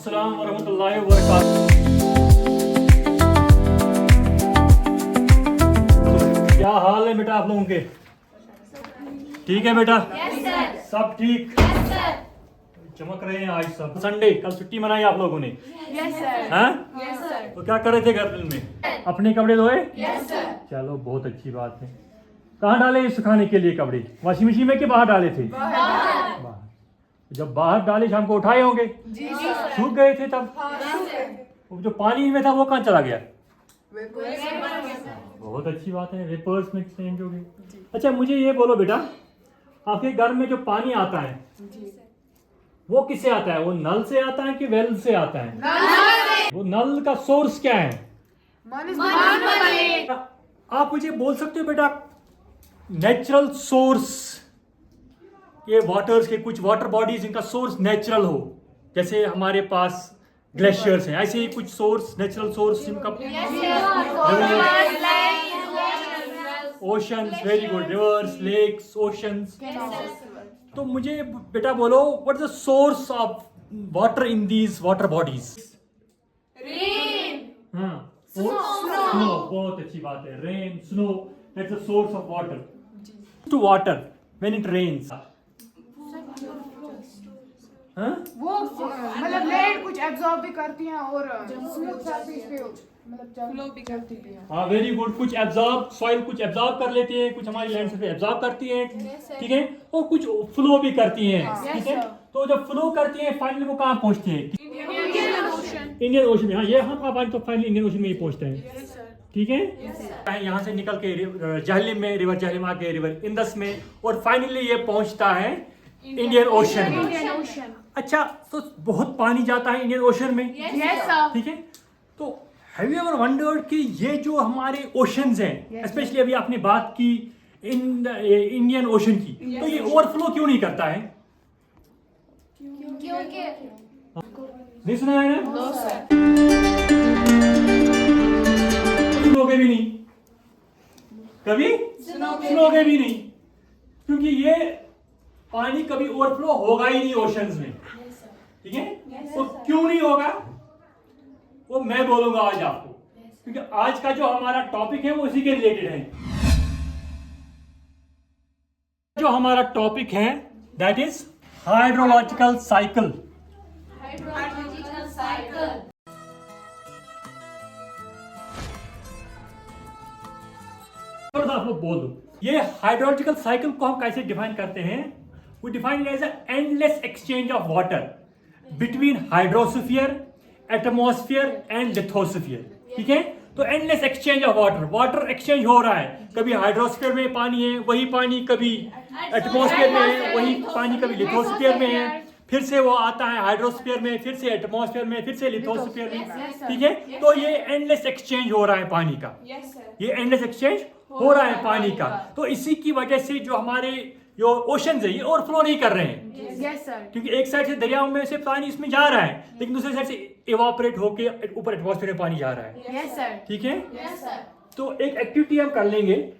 अस्सलाम वरहमतुल्लाहि वबरकातुहू। क्या हाल है बेटा आप लोगों के? ठीक है बेटा? सब ठीक? चमक रहे हैं आज सब। संडे कल छुट्टी मनाई आप लोगों ने? हाँ? तो क्या कर रहे थे घर में? अपने कपड़े धोए? चलो बहुत अच्छी बात है। कहाँ डाले सुखाने के लिए कपड़े? वॉशिंग मशीन में कि बाहर डाले थे? बाहर। जब बाहर डाले शाम को उठाए होंगे? सूख गए थे तब? वो जो पानी में था वो कहाँ चला गया? बहुत अच्छी बात है, वेपर्स में चेंज हो गए। अच्छा मुझे ये बोलो बेटा, आपके घर में जो पानी आता है वो किससे आता है? वो नल से आता है कि वेल से आता है? वो नल का सोर्स क्या है? आप मुझे बोल सकते हो बेटा नेचुरल सोर्स, ये वाटर्स के कुछ वाटर बॉडीज इनका सोर्स नेचुरल हो, जैसे हमारे पास ग्लेशियर्स हैं, ऐसे ही कुछ सोर्स नेचुरल सोर्स इनका? Oceans, very good, rivers, lakes, oceans. तो मुझे बेटा बोलो what is the source of water in these water bodies? हाँ, स्नो, बहुत अच्छी बात है। Rain, snow, that's the source of water. To water when it rains, वो मतलब लैंड कुछ एब्जॉर्ब भी करती हैं और स्मूथ सरफेस पे मतलब फ्लो भी करती है। हाँ वेरी गुड, कुछ एब्जॉर्ब, सॉइल कुछ एब्जॉर्ब कर लेती है, कुछ हमारी लैंड से एब्जॉर्ब करती है, ठीक है, और कुछ फ्लो भी करती हैं, ठीक है। तो जब फ्लो करती हैं फाइनली वो कहाँ पहुँचती है? इंडियन ओशन में। हाँ ये हम पानी तो फाइनली इंडियन ओशन में ही पहुँचते हैं, ठीक है। यहाँ से निकल के जहलिम में, रिवर जहलिम आके रिवर इंदस में, और फाइनली ये पहुँचता है इंडियन ओशन में। अच्छा तो बहुत पानी जाता है इंडियन ओशन में, ठीक है। तो हैव यू एवर वंडर्ड कि ये जो हमारे ओशंस हैं, स्पेशली अभी आपने बात की इंडियन ओशन की, तो ये ओवरफ्लो क्यों नहीं करता है? नहीं सुना है ना? सुनोगे भी नहीं, कभी सुनोगे भी नहीं, क्योंकि ये पानी कभी ओवरफ्लो होगा ही नहीं ओशंस में, ठीक है। तो क्यों नहीं होगा वो मैं बोलूंगा आज आपको, क्योंकि आज का जो हमारा टॉपिक है वो उसी के रिलेटेड है। जो हमारा टॉपिक है दैट इज हाइड्रोलॉजिकल साइकिल। आप लोग बोल दो, ये हाइड्रोलॉजिकल साइकिल को हम कैसे डिफाइन करते हैं? We define it as an endless exchange of water between hydrosphere, atmosphere and lithosphere, ठीक है। तो endless exchange of water, water exchange हो रहा है, कभी हाइड्रोस्फीयर में पानी है वही पानी कभी एटमॉस्फेयर में है, वही पानी कभी लिथोस्फीयर में है, फिर से वो आता है हाइड्रोस्फीयर में, फिर से एटमॉस्फेयर में, फिर से लिथोस्फीयर में, ठीक है। तो ये एंडलेस एक्सचेंज हो रहा है पानी का, ये एंडलेस एक्सचेंज हो रहा है पानी का। तो इसी की वजह से जो हमारे जो ओशंस है ये ओवरफ्लो नहीं कर रहे हैं, क्योंकि एक साइड से दरियाओं में से पानी इसमें जा रहा है, लेकिन दूसरी साइड से इवापोरेट होके ऊपर एटमॉस्फेयर में पानी जा रहा है, ठीक है। तो एक एक्टिविटी हम कर लेंगे,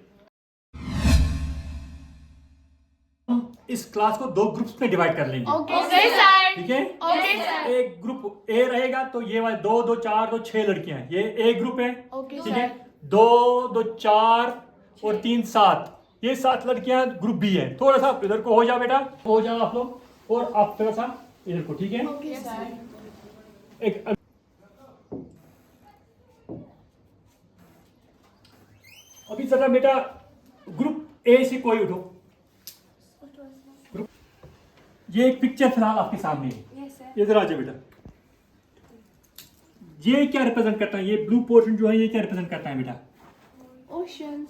हम इस क्लास को दो ग्रुप्स में डिवाइड कर लेंगे, ठीक है। एक ग्रुप ए रहेगा, तो ये वाले 2 2 4 2 6 लड़कियां, ये ए ग्रुप है, ठीक है। 2 2 4 और 3 7, ये 7 लड़कियां ग्रुप बी है। थोड़ा सा इधर को हो जाओ बेटा, हो जाओ आप लोग, और आप थोड़ा सा इधर को, ठीक है। एक अभी जरा बेटा ग्रुप ए से कोई उठो, ग्रुप, ये एक पिक्चर फिलहाल आपके सामने है, इधर आ जाओ बेटा। ये क्या रिप्रेजेंट करता है? ये ब्लू पोर्शन जो है ये क्या रिप्रेजेंट करता है बेटा? ओशन,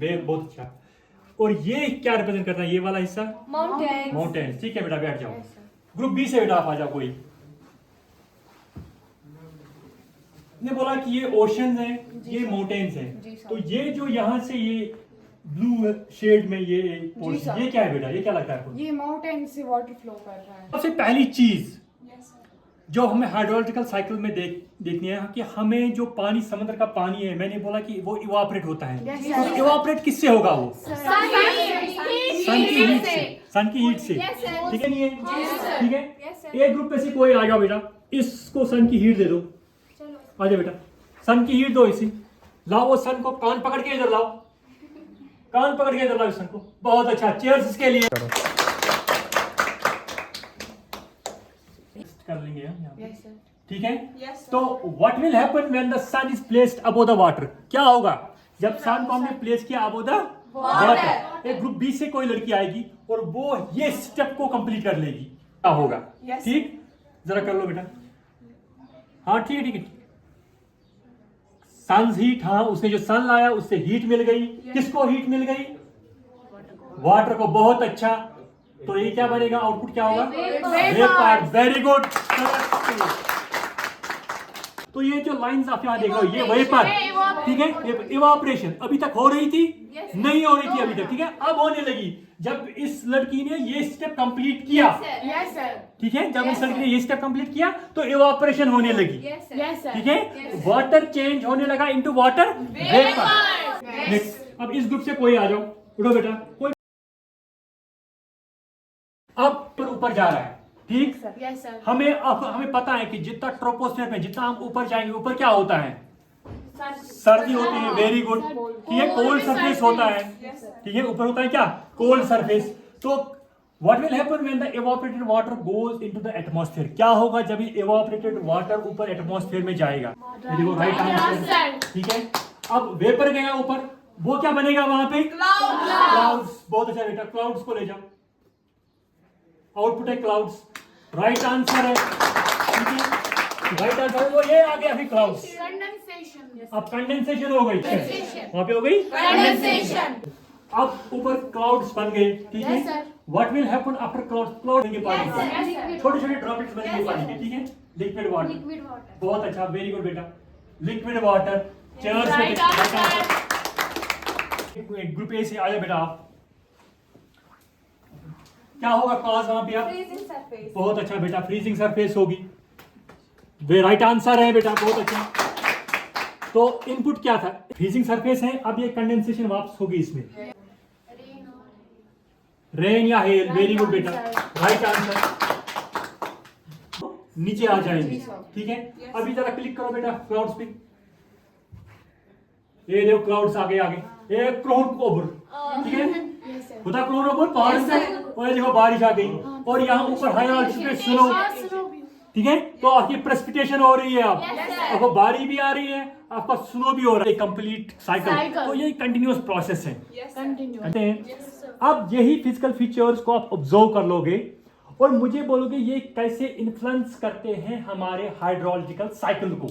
बहुत अच्छा। और ये क्या रिप्रेजेंट करता है? ये वाला हिस्सा माउंटेन, ठीक है बेटा बैठ जाओ। ग्रुप बी से बेटा आप आ जाओ। कोई ने बोला कि ये ओशंस हैं, ये माउंटेन्स हैं, तो ये जो यहाँ से ये ब्लू शेड में ये पोर्शन, ये क्या है बेटा? ये क्या लगता है आपको? ये माउंटेन से वाटर फ्लो कर रहा है। सबसे पहली चीज जो हमें हाइड्रोलॉजिकल साइकिल में देखनी है कि हमें जो पानी, समुद्र का पानी है, मैंने बोला कि वो इवापोरेट होता है। तो इवापोरेट किससे होगा? वो सन की हीट से, ठीक है, नहीं है? ठीक है। ए ग्रुप में से कोई आ जाओ बेटा, इसको सन की हीट दे दो। आजा बेटा, सन की हीट दो इसे। लाओ वो सन को, कान पकड़ के इधर लाओ, कान पकड़ के इधर लाओ इस सन को। बहुत अच्छा, चेयर्स इसके लिए कर लेंगे हम यहाँ पे। ठीक है। तो what will happen when the sun is placed above the water? क्या होगा जब सन को हमने प्लेस किया अबव द वाटर? एक ग्रुप बी से कोई लड़की आएगी और वो ये स्टेप को कंप्लीट कर लेगी। क्या होगा? ठीक, जरा कर लो बेटा। हाँ ठीक है ठीक है। सन हीट, हाँ उसने जो सन लाया उससे हीट मिल गई। किसको हीट मिल गई? वाटर को। बहुत अच्छा। तो ये क्या बनेगा? आउटपुट क्या होगा? वेपर। Very good. तो ये जो लाइंस आप यहाँ देख रहे हो, ये वेपर, ठीक है, ये इवापोरेशन अभी तक हो रही थी, नहीं हो रही थी अभी तक, ठीक है, अब होने लगी जब इस लड़की ने ये स्टेप कंप्लीट किया। ठीक है, जब इस लड़की ने ये स्टेप कंप्लीट किया तो इवापोरेशन होने लगी। ठीक है, वाटर चेंज होने लगा इनटू वाटर वेपर। नेक्स्ट, अब इस ग्रुप से कोई आ जाओ, उठो बेटा, कोई अब ऊपर जा रहा है। ठीक, हमें पता है कि जितना ट्रोपोस्फीयर में जितना हम ऊपर जाएंगे, ऊपर क्या होता है? सर्दी होती है। Very good. ठीक है, कोल्ड सरफेस होता है। ठीक है, ऊपर होता है क्या? Cold surface. तो what will happen when the evaporated water goes into the atmosphere? क्या होगा जब ये इवापोरेटेड वाटर ऊपर एटमॉस्फेयर में जाएगा? ये देखो राइट आंसर। ठीक है, अब वेपर गया ऊपर, वो क्या बनेगा वहां पे? क्लाउड्स। बहुत अच्छा बेटा, क्लाउड्स को ले जाओ। आउटपुट है क्लाउड्स। राइट आंसर है। ठीक है, राइट आंसर वो ये आ गया अभी क्लाउड्स। अब कंडेंसेशन हो गई, वहां पे हो गई कंडेंसेशन। अब ऊपर क्लाउड्स बन गए। ठीक है, what will happen after clouds? Cloud बनेंगे पानी के, छोटे छोटे ड्रॉपलेट्स बनेंगे पानी के। ठीक है, लिक्विड वाटर। बहुत अच्छा, वेरी गुड बेटा, liquid water. Chairs. Group A से आया बेटा आप। क्या होगा कॉज वहां पे? आप फ्रीजिंग सरफेस। बहुत अच्छा बेटा, फ्रीजिंग सरफेस होगी। वे राइट आंसर है बेटा, बहुत अच्छा। तो इनपुट क्या था? फ्रीजिंग सरफेस है। अब ये कंडेंसेशन वापस होगी इसमें, रेन या हेल। वेरी गुड बेटा, राइट आंसर। नीचे आ जाएंगे। ठीक है, अभी जरा क्लिक करो बेटा क्लाउड्स पे। ये देखो क्लाउड्स आगे आगे, एक क्लाउड ओवर। ठीक है, खुदा क्लाउड ओवर पहाड़ से, और देखो बारिश आ गई, और यहाँ ऊपर हाई ऑल्टीट्यूड पे स्नो। ठीक है, तो आपकी प्रेसिपिटेशन हो रही है, आपको बारिश भी आ रही है, आपका स्नो भी हो रहा है। Complete cycle. तो ये कंटिन्यूअस प्रोसेस है। कहते हैं अब यही फिजिकल फीचर्स को आप ऑब्जर्व कर लोगे और मुझे बोलोगे ये कैसे इन्फ्लुएंस करते हैं हमारे हाइड्रोलॉजिकल साइकिल को।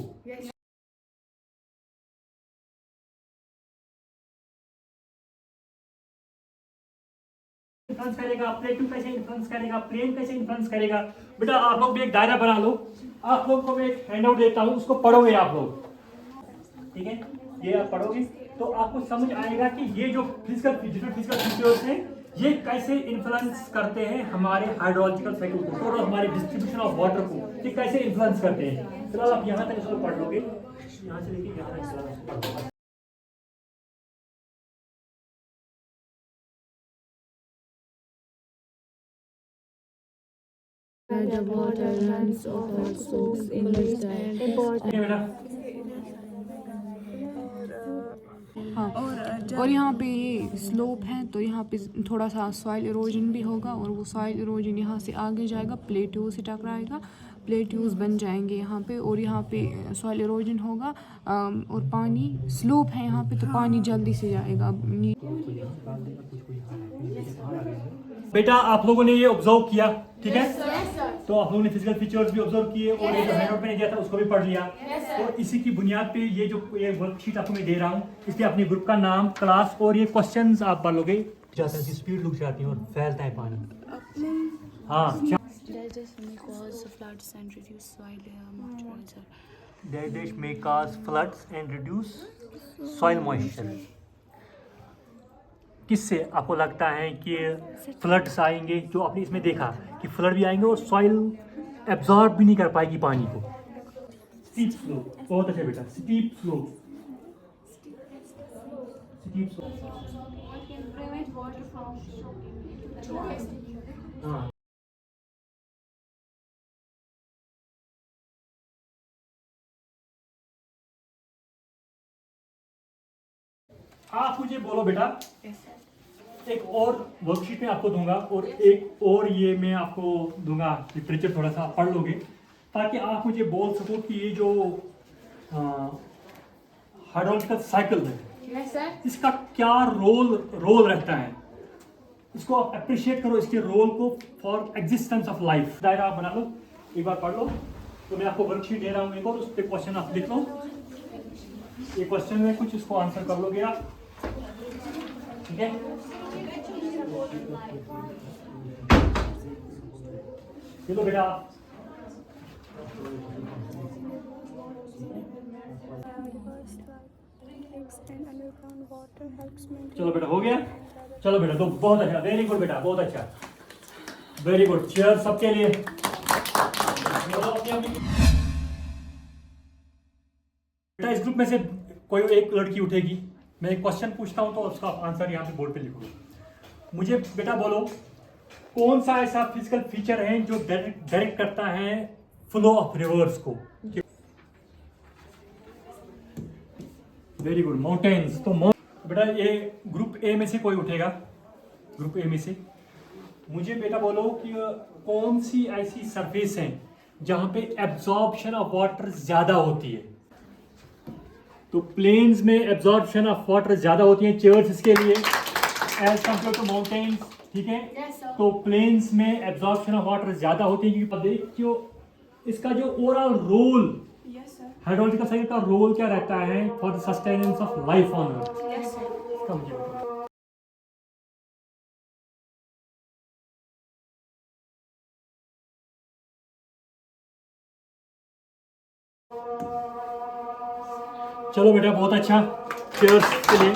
इन्फ्लुएंस करेगा, प्लेटू कैसे इन्फ्लुएंस करेगा, प्लेन कैसे इन्फ्लुएंस करेगा। बेटा आप लोग भी एक डायरा बना लो, आप लोग को मैं एक हैंडआउट देता हूँ, उसको पढ़ोगे आप लोग। ठीक है, ये आप पढ़ोगे तो आपको समझ आएगा कि ये जो फिजिकल फीचर्स हैं ये कैसे इन्फ्लुएंस करते हैं हमारे हाइड्रोलॉजिकल साइकिल को और हमारे डिस्ट्रीब्यूशन ऑफ वाटर को, ये कैसे इन्फ्लुएंस करते हैं। फिलहाल आप यहाँ तक इसको पढ़ लोगे, यहाँ से लेके यहाँ तक। The water runs over soaks in the sand. हाँ, और यहाँ पे ये स्लोप है तो यहाँ पे थोड़ा सा सॉइल इरोजन भी होगा और वो सॉइल इरोजन यहाँ से आगे जाएगा, प्लेट्यू से टकराएगा, प्लेट्यूज बन जाएंगे यहाँ पे, और यहाँ पे सॉइल इरोजन होगा और पानी स्लोप है यहाँ पे तो पानी जल्दी से जाएगा। बेटा आप लोगों ने ये ऑब्जर्व किया, ठीक है, तो आप लोगों ने फिजिकल फीचर्स भी ऑब्जर्व किए और ये जो हैंडआउट मैंने दिया था उसको भी पढ़ लिया। तो इसी की बुनियाद पे ये जो ये वर्कशीट आपको मैं दे रहा हूँ, इसलिए अपने ग्रुप का नाम, क्लास और ये क्वेश्चंस आप पढ़ लोगे। जाता है, स्पीड रुक जाती है और फैलता है पानी। हाँ, That may cause floods and reduce soil moisture. किससे आपको लगता है कि फ्लड्स आएंगे? जो आपने इसमें देखा कि फ्लड भी आएंगे और सॉइल एब्जॉर्ब भी नहीं कर पाएगी पानी को। स्टीप स्लोप, बहुत अच्छा बेटा, स्टीप स्लोप, स्टीप स्लोप। हाँ। आप मुझे बोलो बेटा, एक और वर्कशीट में आपको दूंगा और एक और ये मैं आपको दूंगा, लिटरेचर थोड़ा सा पढ़ लोगे ताकि आप मुझे बोल सको कि ये जो हाइड्रोलॉजिकल साइकिल है इसका क्या रोल रहता है। इसको आप अप्रिशिएट करो, इसके रोल को फॉर एग्जिस्टेंस ऑफ लाइफ। दायरा आप बना लो, एक बार पढ़ लो। तो मैं आपको वर्कशीट दे रहा हूँ एक और, उस पर क्वेश्चन आप लिख लो। ये क्वेश्चन में कुछ इसको आंसर कर लोगे आप, ठीक है। चलो बेटा, चलो बेटा हो गया। चलो बेटा, तो बहुत अच्छा, वेरी गुड बेटा, बहुत अच्छा, वेरी गुड। चेयर सबके लिए। बेटा इस ग्रुप में से कोई एक लड़की उठेगी, मैं एक क्वेश्चन पूछता हूं तो उसका आंसर यहाँ पे बोर्ड पे लिखो। मुझे बेटा बोलो, कौन सा ऐसा फिजिकल फीचर है जो डायरेक्ट करता है फ्लो ऑफ रिवर्स को। Very good, mountains. तो बेटा ये ग्रुप ए में से कोई उठेगा, ग्रुप ए में से। मुझे बेटा बोलो कि कौन सी ऐसी सरफेस है जहां पे एब्जॉर्प्शन ऑफ वाटर ज्यादा होती है। तो प्लेन्स में एब्जॉर्प्शन ऑफ वाटर ज्यादा होती है, चेयर्स इसके लिए, एज कम्पेयर टू माउंटेन्स, ठीक है। तो प्लेन्स में एब्जॉर्प्शन ऑफ वाटर ज्यादा होती है क्योंकि देखियो इसका जो ओवरऑल रोल, हाइड्रोलॉजिकल साइकिल का रोल क्या रहता है for the sustenance of life on earth. इसका मुझे बताओ। चलो बेटा बहुत अच्छा, चेयर्स के लिए।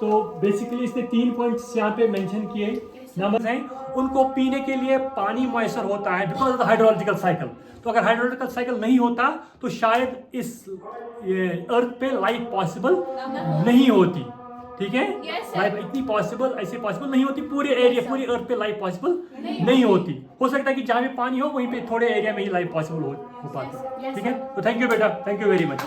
तो बेसिकली इसने 3 पॉइंट्स यहाँ पे मेंशन किए, नंबर्स हैं। उनको पीने के लिए पानी मयसर होता है because of the hydrological cycle. तो अगर हाइड्रोलॉजिकल साइकिल नहीं होता तो शायद इस अर्थ पे लाइफ पॉसिबल नहीं होती, ठीक है। लाइफ इतनी पॉसिबल, ऐसे पॉसिबल नहीं होती, पूरे एरिया, पूरी अर्थ पे लाइफ पॉसिबल नहीं होती। हो सकता है कि जहाँ भी पानी हो वहीं पे थोड़े एरिया में ही लाइफ पॉसिबल हो पाती, ठीक है। तो थैंक यू बेटा, थैंक यू वेरी मच।